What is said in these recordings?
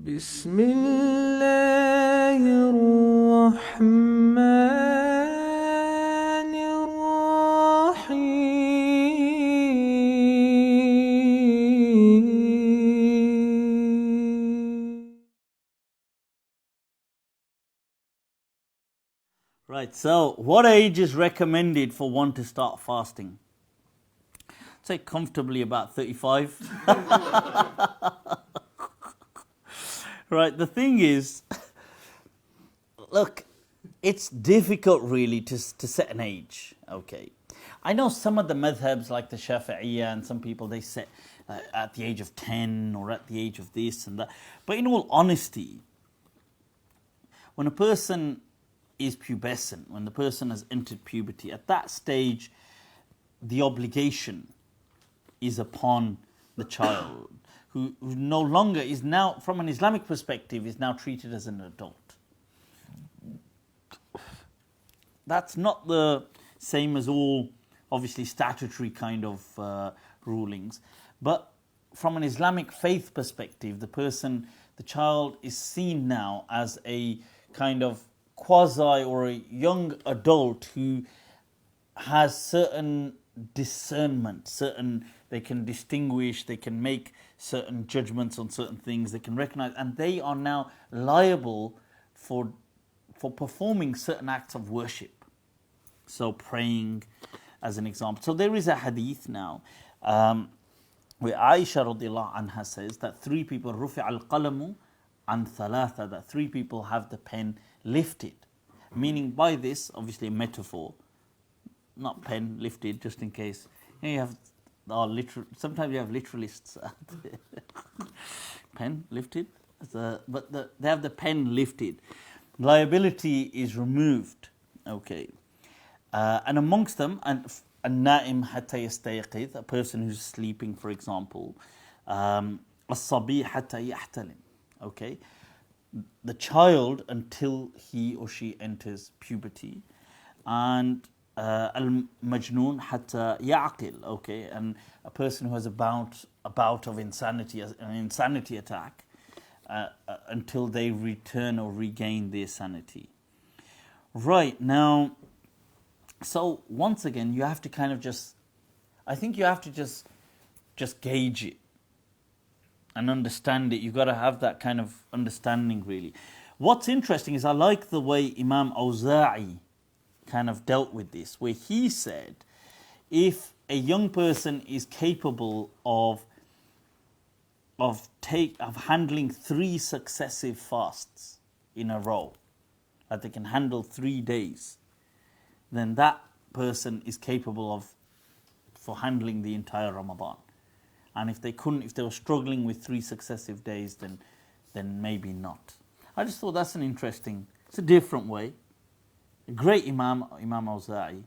بسم الله الرحمن الرحيم. Right, so what age is recommended for one to start fasting? I'd say comfortably about 35. Right, the thing is, look, it's difficult really to set an age, okay? I know some of the madhabs like the Shafi'iyya and some people they set at the age of 10 or at the age of this and that. But in all honesty, when a person is pubescent, when the person has entered puberty, at that stage, the obligation is upon the child, who no longer is now, from an Islamic perspective, is now treated as an adult. That's not the same as all, obviously, statutory kind of rulings. But from an Islamic faith perspective, the child is seen now as a kind of quasi or a young adult who has certain discernment, they can distinguish, they can make certain judgments on certain things, they can recognize, and they are now liable for performing certain acts of worship. So praying, as an example. So there is a hadith now where Aisha radiallahu anha says that three people, rufi al-qalamu an thalatha, that three people have the pen lifted. Meaning by this, obviously a metaphor, not pen lifted, just in case. You have sometimes you have literalists. Pen lifted, but they have the pen lifted. Liability is removed. Okay, and amongst them, an-na'im hatta yastayqidh, a person who's sleeping, for example, as-sabi hatta yahtalim. Okay, the child until he or she enters puberty, and al-majnoon hatta ya'qil, okay, and a person who has a bout of insanity, an insanity attack, until they return or regain their sanity. Right, now, so once again, you have to kind of just gauge it and understand it. You've got to have that kind of understanding, really. What's interesting is I like the way Imam Awza'i kind of dealt with this, where he said if a young person is capable of handling 3 successive fasts in a row, that they can handle 3 days, then that person is capable for handling the entire Ramadan. And if they were struggling with 3 successive days, then maybe not. I just thought that's it's a different way. A great Imam Awza'i.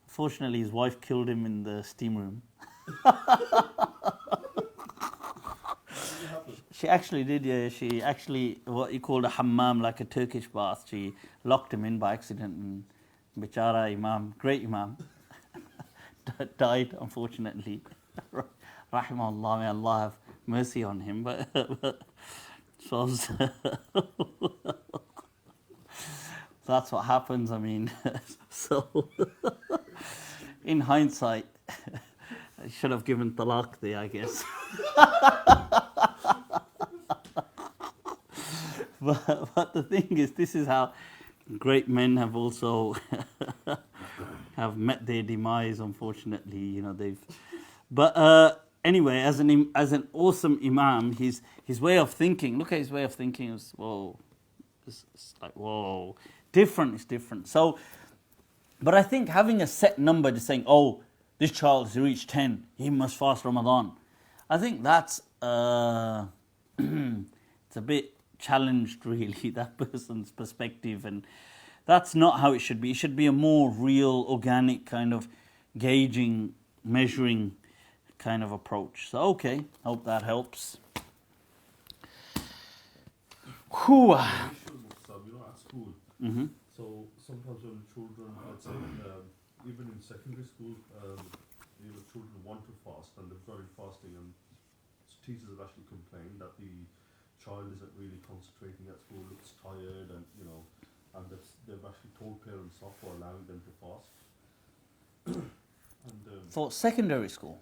Fortunately, his wife killed him in the steam room. She actually did, yeah. She actually, what you call a hammam, like a Turkish bath, she locked him in by accident, and Bichara Imam, great Imam, died, unfortunately. Rahimahullah, may Allah have mercy on him. But so that's what happens, I mean. So, in hindsight, I should have given talaq there, I guess. But the thing is, this is how great men have also have met their demise, unfortunately. Anyway, as an awesome Imam, his way of thinking, look at his way of thinking, is whoa. It's like, whoa. It's different. So, but I think having a set number, just saying, oh, this child has reached 10, he must fast Ramadan. I think that's it's a bit challenged, really, that person's perspective, and that's not how it should be. It should be a more real, organic kind of gauging, measuring kind of approach. So, okay, hope that helps. Whew. At school. Mm-hmm. So sometimes when children, I'd say, even in secondary school, children want to fast and they're very fasting, and teachers have actually complained that the child isn't really concentrating at school, looks tired, and and they've actually told parents off for allowing them to fast. And For secondary school?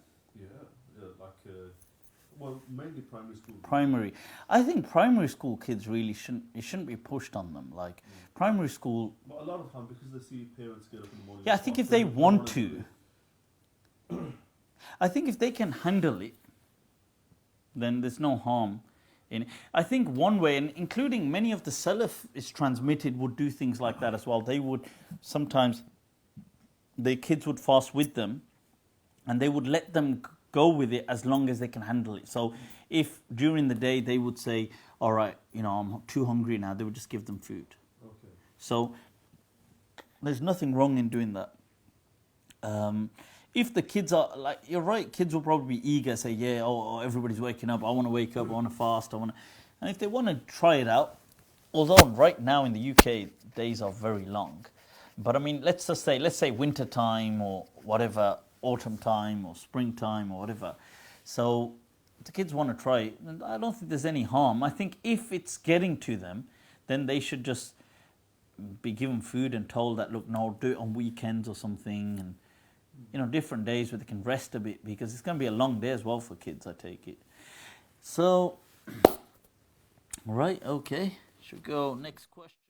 Well, mainly primary school. Primary. I think primary school kids really shouldn't be pushed on them. Like, primary school... But a lot of time, because they see parents get up in the morning... Yeah, I think if they want to... I think if they can handle it, then there's no harm in it. I think one way, and including many of the Salaf is transmitted, would do things like that as well. They would sometimes... Their kids would fast with them, and they would let them go with it as long as they can handle it. So if during the day they would say, all right, I'm too hungry now, they would just give them food. Okay. So there's nothing wrong in doing that. If the kids are, like, you're right, kids will probably be eager, say, yeah, everybody's waking up, I want to wake up, I want to fast, and if they want to try it out, although right now in the UK, days are very long. But I mean, let's say winter time or whatever, autumn time or springtime or whatever. So the kids want to try it, and I don't think there's any harm. I think if it's getting to them, then they should just be given food and told that, look, no, do it on weekends or something, and different days where they can rest a bit, because it's going to be a long day as well for kids, I take it. So, right, okay, should we go next question.